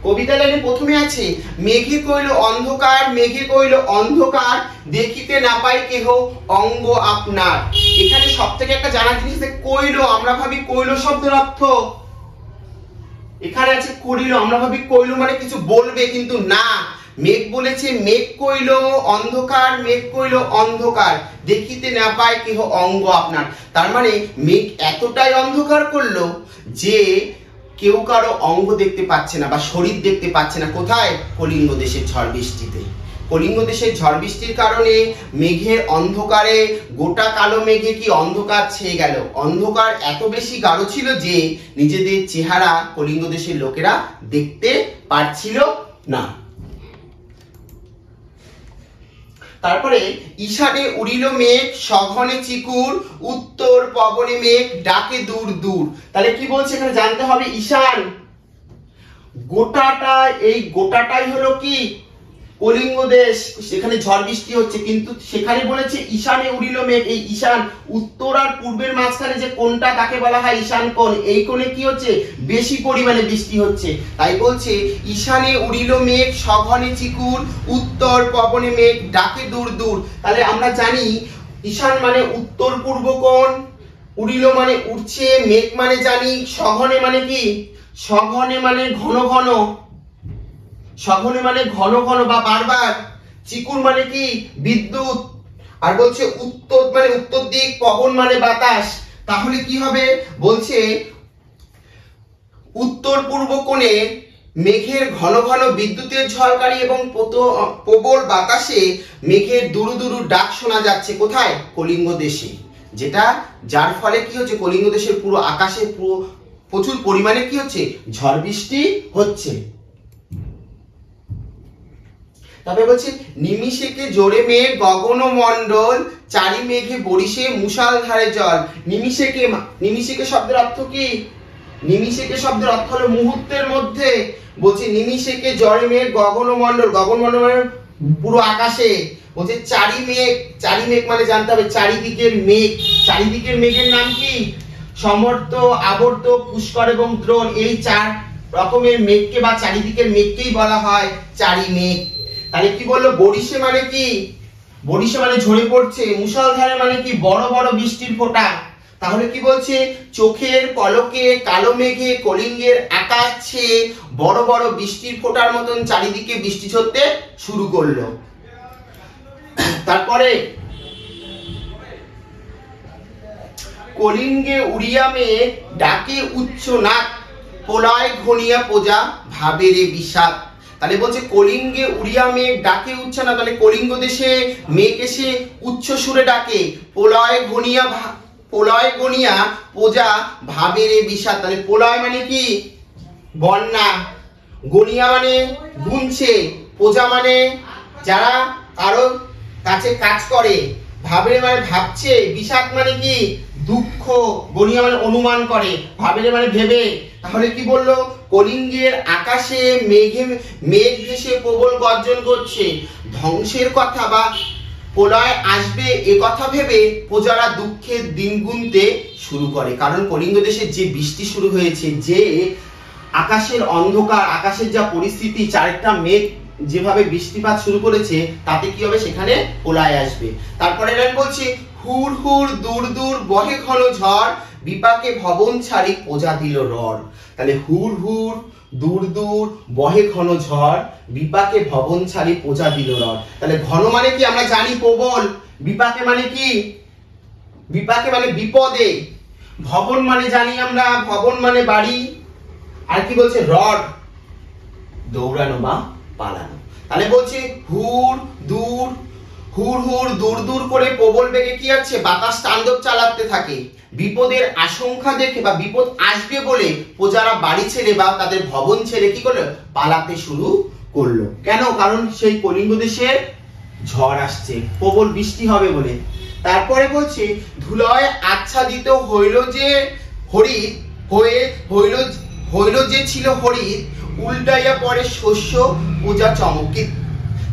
কবিতা লাইনে প্রথমে আছে মেঘে কইল অন্ধকার, মেঘে কইল অন্ধকার, দেখিতে না পাই কেহ অঙ্গ আপনার। এখানে সব থেকে একটা জানার জিনিস যে কইল, আমরা ভাবি কইল শব্দের অর্থ, এখানে আছে করিল, আমরা ভাবি কইল মানে কিছু বলবে, কিন্তু না, মেঘ বলেছে মেঘ কইল অন্ধকার, মেঘ কইল অন্ধকার, দেখিতে না পায় কেহ অঙ্গ আপনার। তার মানে মেঘ এতটাই অন্ধকার করলো যে কেউ কারো অঙ্গ দেখতে পাচ্ছে না বা শরীর দেখতে পাচ্ছে না। কোথায়? কলিঙ্গ দেশের ঝড় বৃষ্টিতে। কলিঙ্গ দেশের ঝড় বৃষ্টির কারণে মেঘের অন্ধকারে গোটা কালো মেঘে কি অন্ধকার ছেয়ে গেল। অন্ধকার এত বেশি গাঢ় ছিল যে নিজেদের চেহারা কলিঙ্গ দেশের লোকেরা দেখতে পারছিল না। তারপরে ঈশানে উড়িল মেঘ, সঘনে চিকুর, উত্তর পবনে মেঘ ডাকে দূর দূর। তাহলে কি বলছে এখানে জানতে হবে, ঈশান গোটাটা, এই গোটাটাই হলো কি কলিঙ্গ দেশ, সেখানে ঝড় বৃষ্টি হচ্ছে, কিন্তু সেখানে বলেছে ঈশানে উড়িল মেঘ। এই ঈশান উত্তর আর পূর্বের মাঝখানে যে কোণটা তাকে বলা হয় ঈশান কোণ, এই কোণে কি হচ্ছে বেশি পরিমাণে বৃষ্টি হচ্ছে। তাই বলছে ঈশানে উড়িল মেঘ, সঘনে চিকুর, উত্তর পবনে মেঘ ডাকে দূর দূর। তাহলে আমরা জানি ঈশান মানে উত্তর পূর্ব কোণ, উড়িল মানে উঠছে, মেঘ মানে জানি, সঘনে মানে কি, সঘনে মানে ঘন ঘন, সঘনে মানে ঘন ঘন বা বারবার, চিকুর মানে কি বিদ্যুৎ, আর বলছে উত্তর মানে উত্তর দিক, পবন মানে বাতাস। তাহলে কি হবে, বলছে উত্তর পূর্ব কোণে মেঘের ঘন ঘন বিদ্যুতের ঝলকারি এবং প্রবল বাতাসে মেঘের দুরু দুরু ডাক শোনা যাচ্ছে। কোথায়? কলিঙ্গ দেশে। যেটা যার ফলে কি হচ্ছে, কলিঙ্গ দেশের পুরো আকাশে প্রচুর পরিমাণে কি হচ্ছে, ঝড় বৃষ্টি হচ্ছে। তবে বলছে নিমিষেকে জোরে মেঘ গগন মণ্ডল, চারি মেঘে বরিশে মুষলধারে জল। নিমিষেকে, নিমিষেকে শব্দের অর্থ কি, নিমিষেকে শব্দের অর্থ হলো মুহূর্তের মধ্যে। বলছে নিমিষেকে জোরে মেঘ গগন মণ্ডল, গগন মণ্ডল মানে পুরো আকাশে। বলছে চারি মেঘ, চারি মেঘ মানে জানতে হবে চারিদিকের মেঘ। চারিদিকের মেঘের নাম কি? সমর্থ, আবর্ত, পুষ্কর এবং দ্রোণ। এই চার রকমের মেঘকে বা চারিদিকের মেঘকেই বলা হয় চারি মেঘ। তাহলে কি বললো, বরিশে মানে কি, বরিশে মানে ঝরে পড়ছে, মুষলধারে মানে কি বড় বড় বৃষ্টির ফোঁটা। তাহলে কি বলছে, চোখের পলকে কালো মেঘে কলিঙ্গের আকাশ ছেয়ে বড় বড় বৃষ্টির ফোঁটার মতন চারিদিকে বৃষ্টি ঝরতে শুরু করলো। তারপরে কলিঙ্গে উড়িয়া মেঘ ডাকে উচ্চ নাক, প্রলয় ঘনিয়া প্রজা ভাবে রে বিষাদ। তাহলে বলছে কলিঙ্গে উড়িয়া মেঘ ডাকে উচ্চ না, তাহলে কলিঙ্গ দেশে মেঘ এসে উচ্চ সুরে ডাকে, প্রলয় গনিয়া প্রজা ভাবে রে বিষাদ। তাহলে প্রলয় মানে কি বন্যা, গনিয়া মানে গুনছে, প্রজা মানে যারা কারো কাছে কাজ করে, ভাবে মানে ভাবছে, বিষাদ মানে কি দুঃখ, গনিয়া মানে অনুমান করে, ভাবে মানে ভেবে। তাহলে কি বললো, কলিঙ্গের আকাশে মেঘে মেঘ ভেসে প্রবল গর্জন করছে, ধ্বংসের কথা বা প্রলয় আসবে এ কথা ভেবে প্রজারা দুঃখের দিন গুনতে শুরু করে। কারণ কলিঙ্গ দেশে যে বৃষ্টি শুরু হয়েছে, যে আকাশের অন্ধকার, আকাশের যা পরিস্থিতি, চারটা মেঘ যেভাবে বৃষ্টিপাত শুরু করেছে, তাতে কি হবে, সেখানে প্রলয় আসবে। তারপরে লাইন বলছি, হুর হুর দূর দূর বহে ঘন ঝড়, বিপাকে ভবন ছাড়ি প্রজা দিল রড়। তাহলে হুর হুর দূর দূর বহে ঘন ঝড়, বিপাকে ভবন ছাড়ি প্রজা দিল রড়। তাহলে ঘন মানে কি, আমরা জানি প্রবল, বিপাকে মানে কি, বিপাকে মানে বিপদে, ভবন মানে জানি আমরা, ভবন মানে বাড়ি, আর কি বলছে রড, দৌড়ানো বা পালানো। তাহলে বলছে হুর দূর, হুর হুর দূর দূর করে প্রবল বেগে কি আছে, বাতাস তাণ্ডব চালাতে থাকে। বিপদের আশঙ্কা দেখে বা বিপদ আসবে বলে প্রজারা বাড়ি ছেড়ে বা তাদের ভবন ছেড়ে কি করলো, পালাতে শুরু করলো। কেন? কারণ সেই কলিঙ্গ দেশে ঝড় আসছে, প্রবল বৃষ্টি হবে বলে। তারপরে বলছে ধুলায় আচ্ছাদিত হইল যে হরিৎ, হইল যে ছিল হরিৎ, উল্টাইয়া পড়ে শস্য পূজা চমকিত।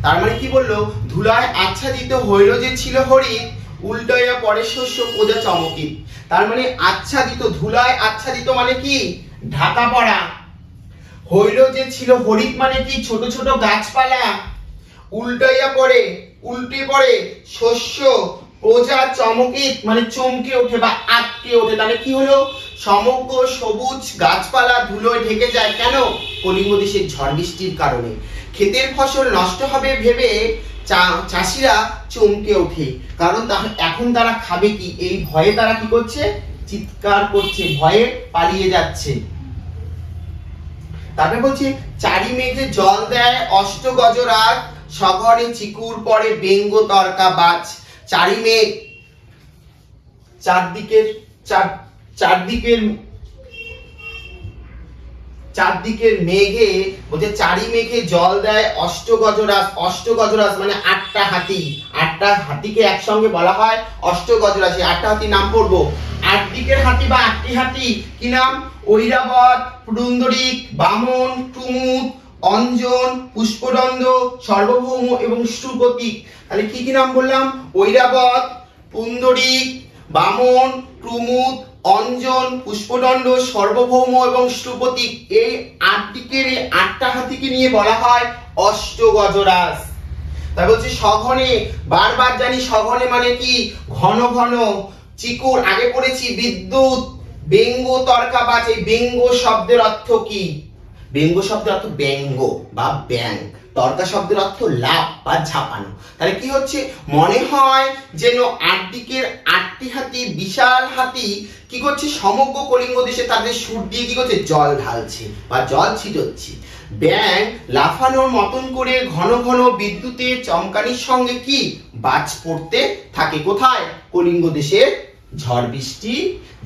তার মানে কি বললো, ধুলায় আচ্ছাদিত হইল যে ছিল হরিৎ, উল্টাইয়া পড়ে শস্য পূজা চমকিত। তার মানে আচ্ছাদিত, ধুলায় আচ্ছাদিত মানে কি ঢাকা পড়া, হইল যে ছিল, হরিত মানে কি ছোট ছোট গাছপালা, উল্টে পড়ে শস্য, প্রজা চমকিত মানে চমকে ওঠে বা আটকে ওঠে। তাহলে কি হলো, সমগ্র সবুজ গাছপালা ধুলোয় ঢেকে যায়। কেন? কলিঙ্গ দেশের ঝড় বৃষ্টির কারণে। ক্ষেতের ফসল নষ্ট হবে ভেবে চাষিরা চমকে ওঠে, কারণ এখন তারা খাবে কি, এই ভয়ে তারা কি করছে, চিৎকার করছে, ভয়ে পালিয়ে যাচ্ছে। তারপরে বলছে চারি মেঘে জল দেয় অষ্ট গজরাজ, সঘরে চিকুর পড়ে বেঙ্গ তর্কা বাজ। চারি মেঘ, চারদিকের মেঘে বলছে চারি মেঘে জল দেয় অষ্ট গজরাজ। অষ্ট গজরাজ মানে আটটা হাতি, আটটা হাতিকে একসঙ্গে বলা হয় অষ্ট গজরাজ। এই আটটা হাতির নাম পড়বো। আট দিকের হাতি বা আটটি হাতি কি নাম? ঐরাবত, পুরুন্দরিক, বামন, টুমুদ, অঞ্জন, পুষ্পদণ্ড, সর্বভৌম এবং শ্রুপতিক। তাহলে কি কি নাম বললাম? ঐরাবত, পুন্দরিক, বামন, টুমুদ, অঞ্জন, পুষ্পদণ্ড, সর্বভৌম এবং শ্রুপতিক। এই আট দিকের এই আটটা হাতিকে নিয়ে বলা হয় অষ্টগজরাজ। তাই বলছি সঘনে, বারবার জানি সঘনে মানে কি, ঘন ঘন। চিকুর আগে পড়েছি বিদ্যুৎ, বেঙ্গ তর্কা বাজ। এই বেঙ্গ শব্দের অর্থ কি? বেঙ্গ শব্দের অর্থ ব্যঙ্গ বা ব্যাং, তর্কা শব্দের অর্থ লাভ বা ঝাঁপানো। তাহলে কি হচ্ছে, মনে হয় যেন আট দিকের আটটি হাতি, বিশাল হাতি কি করছে, সমগ্র কলিঙ্গ দেশে তাদের সুর দিয়ে কি করছে, জল ঢালছে বা জল ছিটাচ্ছে। ব্যাং লাফানোর মতন করে ঘন ঘন বিদ্যুতের চমকানির সঙ্গে কি বাজ পড়তে থাকে। কোথায়? কলিঙ্গ দেশের ঝড় বৃষ্টি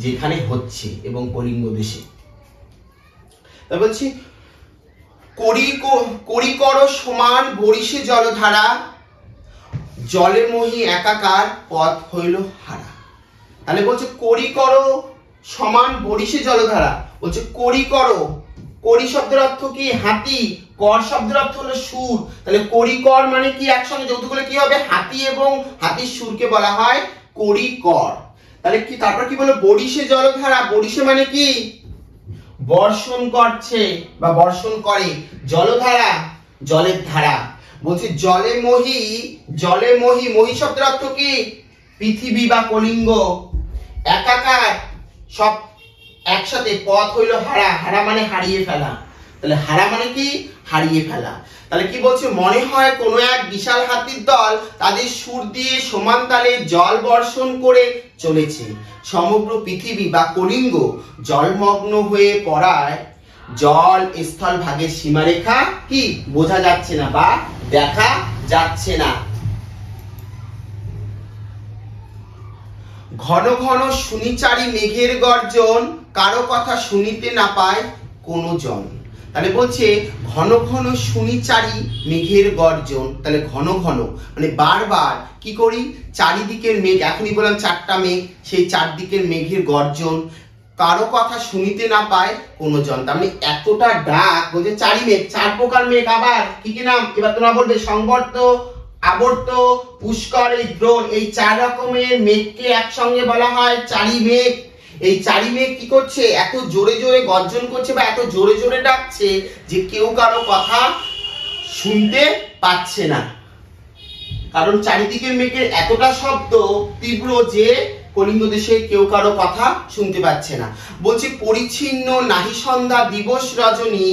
যেখানে হচ্ছে এবং কলিঙ্গ দেশে। তারপর বলছি করিকর সমান বরিশে জলধারা, জলে মহি একাকার পথ হইল হারা। তাহলে বলছে করিকর সমান বরিশে জলধারা। বলছে করিকর, করি শব্দের অর্থ কি? হাতি। কর শব্দের অর্থ হলো সুর। তাহলে করিকর মানে কি, একসঙ্গে যৌথ করলে কি হবে, হাতি এবং হাতির সুরকে বলা হয় করিকর। তাহলে কি, তারপর কি বলো, বরিশে জলধারা। বরিশে মানে কি, বর্ষণ করছে বা বর্ষণ করে। জলধারা, জলের ধারা। বলছে জলে মহি, জলে মহি, মহি শব্দের অর্থ কি? পৃথিবী বা কলিঙ্গ। একাকার, সব একসাথে। পথ হইল হারা, হারা মানে হারিয়ে ফেলা। তাহলে হারা মানে কি, হারিয়ে ফেলা। তাহলে কি বলছে, মনে হয় কোন এক বিশাল হাতির দল তাদের সুর দিয়ে সমান তালে জল বর্ষণ করে চলেছে। সমগ্র পৃথিবী বা কলিঙ্গ জলমগ্ন হয়ে পড়ায় জল স্থল ভাগের সীমারেখা কি বোঝা যাচ্ছে না বা দেখা যাচ্ছে না। ঘন ঘন শুনিচারি মেঘের গর্জন, কারো কথা শুনিতে না পায় কোনো জন। তাহলে বলছে ঘন ঘন শুনিচারি মেঘের গর্জন। তাহলে ঘন ঘন মানে বারবার কি করি, চারিদিকের মেঘ, এখনই বললাম চারটা মেঘ, সেই চারদিকের মেঘের গর্জন, কারো কথা শুনিতে না পায় কোনো জন। তার মানে এতটা ডাক। বলছে চারি মেঘ, চার প্রকার মেঘ। আবার কি কি নাম? এবার তোমরা বলবে সংবর্ত, আবর্ত, পুষ্কর, এই দ্রোণ। এই চার রকমের মেঘকে একসঙ্গে বলা হয় চারি মেঘ। এই চারি মেঘ কি করছে, এত জোরে জোরে গর্জন করছে বা এত জোরে জোরে ডাকছে যে কেউ কারো কথা শুনতে পাচ্ছে না। কারণ চারিদিকের মেঘের এতটা শব্দ তীব্র যে কলিঙ্গ দেশে কেউ কারো কথা শুনতে পাচ্ছে না। বলছে পরিচ্ছিন্ন নাহি সন্ধ্যা দিবস রজনী,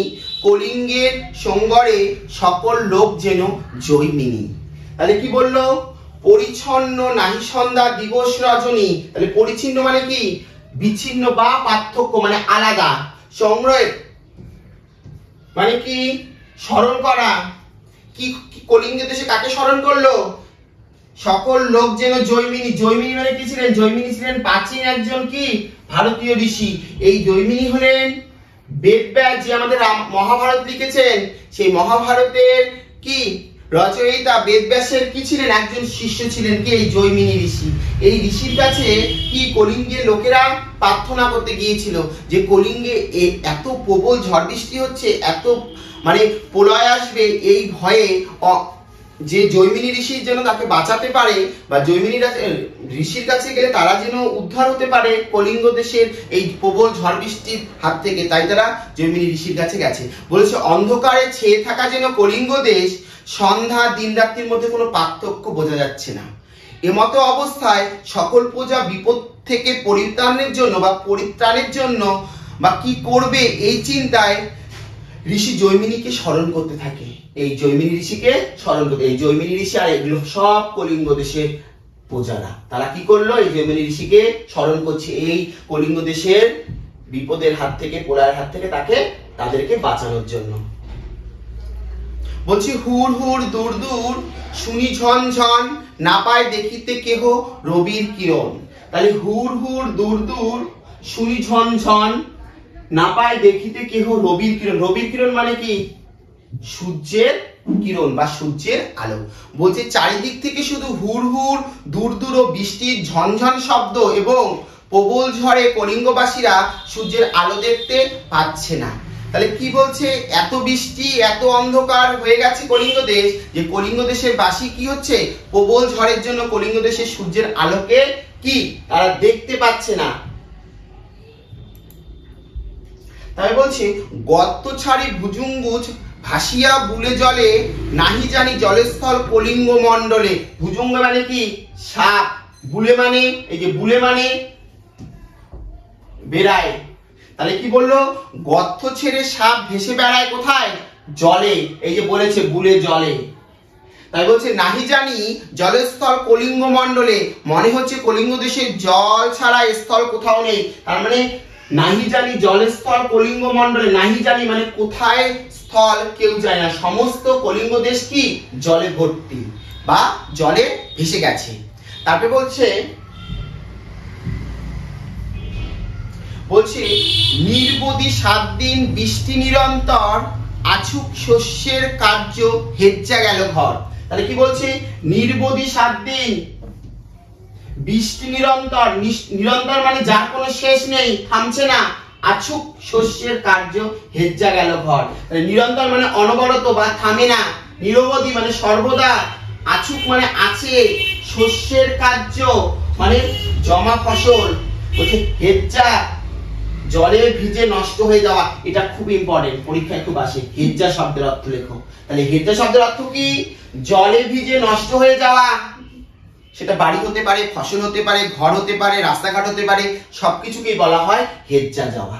কলিঙ্গের সঙ্গরে সকল লোক যেন জৈমিনী। তাহলে কি বললো, পরিচ্ছন্ন নাহি সন্ধ্যা দিবস রজনী। তাহলে পরিচ্ছিন্ন মানে কি, বিচ্ছিন্ন বা পার্থক্য মানে আলাদা। সংগ্রহ মানে কি, স্মরণ করা। কি কলিঙ্গ দেশে কাকে স্মরণ করলো, সকল লোক যেন জৈমিনী। জৈমিনী মানে কি ছিলেন, জৈমিনী ছিলেন প্রাচীন একজন কি ভারতীয় ঋষি। এই জৈমিনী হলেন বেদব্যাস, যে আমাদের মহাভারত লিখেছেন। সেই মহাভারতের কি রচয়িতা বেদব্যাসের কি ছিলেন, একজন শিষ্য ছিলেন কি এই জৈমিনী ঋষি। এই ঋষির কাছে কি কলিঙ্গের লোকেরা প্রার্থনা করতে গিয়েছিল যে কলিঙ্গে এত প্রবল ঝড় বৃষ্টি হচ্ছে, এত মানে প্রলয় আসবে, এই ভয়ে যে জৈমিনী ঋষির যেন তাকে বাঁচাতে পারে, বা জৈমিনী ঋষির কাছে গেলে তারা যেন উদ্ধার হতে পারে কলিঙ্গ দেশের এই প্রবল ঝড় বৃষ্টির হাত থেকে, তাই তারা জৈমিনী ঋষির কাছে গেছে। বলেছে অন্ধকারে ছেয়ে থাকা যেন কলিঙ্গ দেশ, সন্ধ্যা দিন রাত্রির মধ্যে কোনো পার্থক্য বোঝা যাচ্ছে না। এমতো অবস্থায় সকল প্রজা বিপদ থেকে পরিত্রাণের জন্য বা কি করবে এই চিন্তায় ঋষি জৈমিনীকে স্মরণ করতে থাকে। এই জৈমিনী ঋষিকে স্মরণ করতে, এই জৈমিনী ঋষি আর এগুলো সব কলিঙ্গ দেশের প্রজারা, তারা কি করলো? এই জৈমিনী ঋষিকে স্মরণ করছে এই কলিঙ্গ দেশের বিপদের হাত থেকে, প্রলয়ের হাত থেকে তাদেরকে বাঁচানোর জন্য। বলছি হুর হুর দূর দূর শুনি ঝন ঝন, না পায় দেখিতে কেহ রবির কিরণ। তাহলে হুর হুর দূর দূর শুনি ঝন ঝন, না পায় দেখিতে কেহ রবির কিরণ। রবির কিরণ মানে কি? সূর্যের কিরণ বা সূর্যের আলো। বলছে চারিদিক থেকে শুধু হুর হুর দূর দূর ও বৃষ্টির ঝনঝন শব্দ এবং প্রবল ঝড়ে কলিঙ্গবাসীরা সূর্যের আলো দেখতে পাচ্ছে না। তাহলে কি বলছে? এত বৃষ্টি, এত অন্ধকার হয়ে গেছে কলিঙ্গ দেশ, যে কলিঙ্গ দেশের বাসী কি হচ্ছে? প্রবল ঝড়ের জন্য কলিঙ্গ দেশের সূর্যের আলোকে কি তারা দেখতে পাচ্ছে না। তাই বলছে গর্ত ছাড়ি ভুজুঙ্গুজ ভাসিয়া বুলে জলে, নাহি জানি জলস্থল কলিঙ্গ মণ্ডলে। ভুজুঙ্গ মানে কি? সাপ। বুলে মানে, এই যে বুলে মানে বেড়ায়। তাহলে কি বললো? গর্ত ছেড়ে সাপ ভেসে বেড়ায় কোথায়? জলে। এই যে বলেছে বুলে জলে। তাই বলছে নাহি জানি জলস্থল কলিঙ্গ মণ্ডলে, মনে হচ্ছে কলিঙ্গ দেশের জল ছাড়া স্থল কোথাও নেই। তার মানে নাহি জানি জলস্থল কলিঙ্গ মণ্ডলে, নাহি জানি মানে কোথায় স্থল কেউ যায় না, সমস্ত কলিঙ্গ দেশ কি জলে ভর্তি বা জলে ভেসে গেছে। তারপরে বলছে নির্বদি 7 দিন বৃষ্টি নিরন্তর, আছুক শস্যের কার্য হেজ্জা গেল ঘর। তাহলে কি বলছে? নির্বদি 7 দিন বৃষ্টি নিরন্তর, নিরন্তর মানে যার কোনো শেষ নেই, থামছে না। আছুক শস্যের কার্য হেজ্জা গেল ঘর। নিরন্তর মানে অনবরত বা থামে না। নিরবধি মানে সর্বদা। আছুক মানে আছে। শস্যের কার্য মানে জমা ফসল। বলছে হেজ্জা জলে ভিজে নষ্ট হয়ে যাওয়া। এটা খুব ইম্পর্টেন্ট, পরীক্ষায় খুব আসে। হেজ্জা শব্দের অর্থ লেখো। তাহলে হেজ্জা শব্দের অর্থ কি? জলে ভিজে নষ্ট হয়ে যাওয়া। সেটা বাড়ি হতে পারে, ফসল হতে পারে, ঘর হতে পারে, রাস্তাঘাট হতে পারে, সবকিছুকেই বলা হয় হেজ্জা যাওয়া।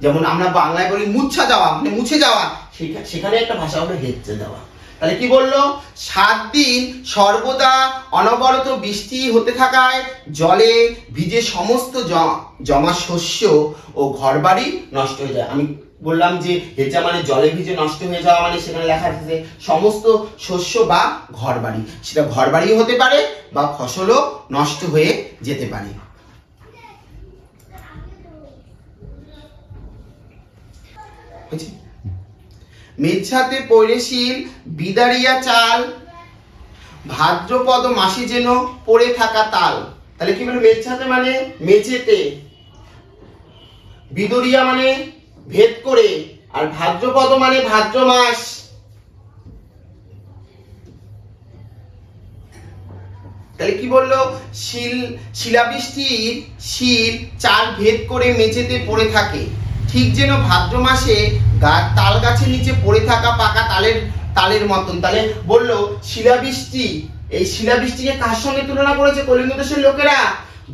যেমন আমরা বাংলায় বলি মুচ্ছা যাওয়া, মানে মুছে যাওয়া, সেখানে একটা ভাষা হলো হেজ্জা যাওয়া। তাহলে কি বললো? 7 দিন সর্বদা অনবরত বৃষ্টি হতে থাকায় জলে ভিজে সমস্ত জমা শস্য ও ঘরবাড়ি নষ্ট হয়ে যায়। আমি বললাম যে হেজ্জা মানে জলে ভিজে নষ্ট হয়ে যাওয়া, মানে সেখানে লেখা আছে সমস্ত শস্য বা ঘরবাড়ি। সেটা ঘরবাড়ি হতে পারে বা ফসলও নষ্ট হয়ে যেতে পারে। মেঝাতে পড়েশীল বিদারিয়া চাল, ভাদ্রপদ মাসে যেন পড়ে থাকা তাল। তাহলে কি বলে? মেঝাতে মানে মেঝেতে, বিদরিয়া মানে ভেদ করে, আর ভাদ্রপদ মানে ভাদ্র মাস। তাহলে কি বললো? শিলাবৃষ্টির শিল চাল ভেদ করে মেঝেতে পড়ে থাকে, ঠিক যেন ভাদ্র মাসে তাল গাছের নিচে পড়ে থাকা পাকা তালের মতন। তাহলে বললো শিলাবৃষ্টি, এই শিলাবৃষ্টিকে কার সঙ্গে তুলনা করেছে কলিঙ্গ দেশের লোকেরা?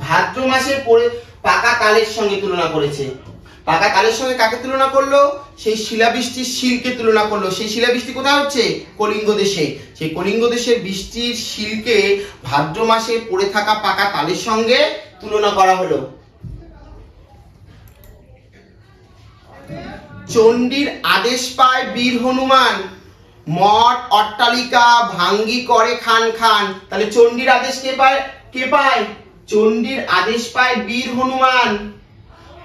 ভাদ্র মাসে পড়ে পাকা তালের সঙ্গে তুলনা করেছে। পাকা তালের সঙ্গে কাকে তুলনা করলো? সেই শিলাবৃষ্টির শিলকে তুলনা করলো। সেই শিলাবৃষ্টি কোথায় হচ্ছে? কলিঙ্গ দেশে। সেই কলিঙ্গ দেশের বৃষ্টির শিলকে ভাদ্র মাসে পড়ে থাকা পাকা তালের সঙ্গে তুলনা করা হলো। চণ্ডীর আদেশ পায় বীর হনুমান, মঠ অট্টালিকা ভাঙ্গি করে খান খান। তাহলে চণ্ডীর আদেশ কে পায়? চণ্ডীর আদেশ পায় বীর হনুমান।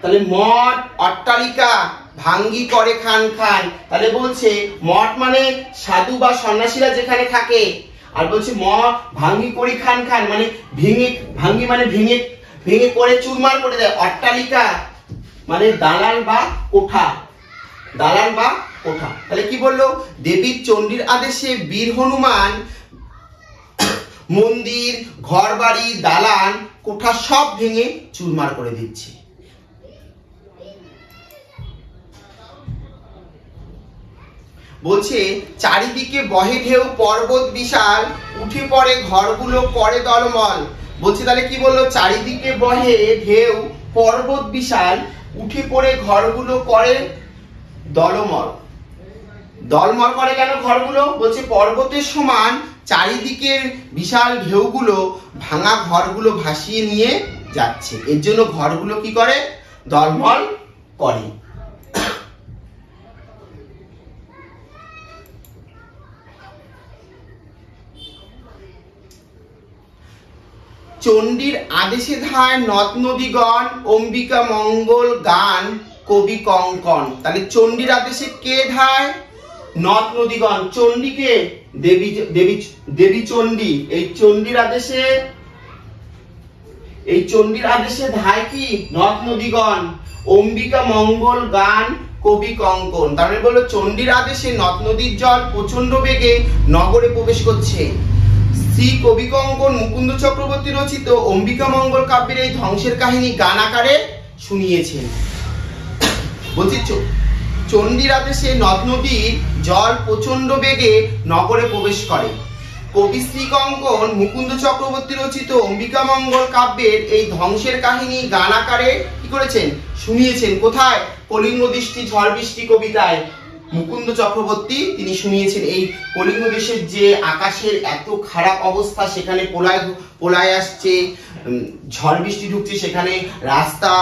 তাহলে মঠ অট্টালিকা ভাঙ্গি করে খান খান। তাহলে বলছে মঠ মানে সাধু বা সন্ন্যাসীরা যেখানে থাকে, আর বলছে মঠ ভাঙ্গি করি খান খান মানে ভাঙ্গি মানে ভেঙে করে চুরমার করে দেয়। অট্টালিকা মানে দালান বা কোঠা, দালান বা কোঠা। তাহলে কি বললো, দেবী চণ্ডীর আদেশে বীর হনুমান মন্দির, ঘরবাড়ি, দালান, কোঠা সব ভেঙে চুরমার করে দিচ্ছে। বলছে চারিদিকে বহে ঢেউ, পর্বত বিশাল, উঠে পড়ে ঘরগুলো করে দলমল। বলছে তাহলে কি বললো, চারিদিকে বহে ঢেউ, পর্বত বিশাল, উঠে পড়ে ঘরগুলো করে দলমল। দলমল করে কেন ঘরগুলো? বলছে পর্বতের সমান চারিদিকের বিশাল ঢেউগুলো ভাঙা ঘরগুলো ভাসিয়ে নিয়ে যাচ্ছে, এর জন্য ঘরগুলো কি করে, দলমল করে। চণ্ডীর আদেশে ধায় নদ নদীগণ, অম্বিকা মঙ্গল গান কবি কঙ্কন। তাহলে চণ্ডীর আদেশে কে ধায়? নদ নদীগণ। চণ্ডীকে দেবী দেবী দেবী চণ্ডী। এই চণ্ডীর আদেশে ধায় কি? নদ নদীগণ, অম্বিকা মঙ্গল গান কবি কঙ্কন। তার মানে বললো চণ্ডীর আদেশে নদ নদীর জল প্রচন্ড বেগে নগরে প্রবেশ করছে। শ্রী কবি কঙ্কন মুকুন্দ চক্রবর্তী রচিত অম্বিকা মঙ্গল কাব্যের এই ধ্বংসের কাহিনী গান আকারে শুনিয়েছেন। বলছি চণ্ডীর আদেশে নদ নদীর জল প্রচন্ড বেগে নগরে প্রবেশ করে। কবি শ্রী কঙ্কন মুকুন্দ চক্রবর্তী রচিত অম্বিকা মঙ্গল কাব্যের এই ধ্বংসের কাহিনী গান আকারে কি করেছেন? শুনিয়েছেন। কোথায়? কলিঙ্গ দৃষ্টি ঝড় বৃষ্টি কবিতায় মুকুন্দ চক্রবর্তী তিনি শুনিয়েছেন। এই কলিঙ্গ দেশের যে আকাশের এত খারাপ অবস্থা, সেখানে প্রলয় আসছে, ঝড় বৃষ্টি ঢুকছে, সেখানে রাস্তা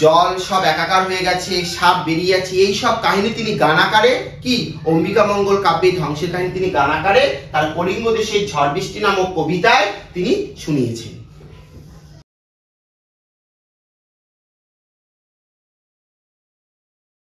জল সব একাকার হয়ে গেছে, সাপ বেরিয়ে যাচ্ছে, এই সব কাহিনী তিনি গান আকারে কি অম্বিকা মঙ্গল কাব্যের ধ্বংসের কাহিনী তিনি গান আকারে তার কলিঙ্গ দেশের ঝড় বৃষ্টি নামক কবিতায় তিনি শুনিয়েছেন।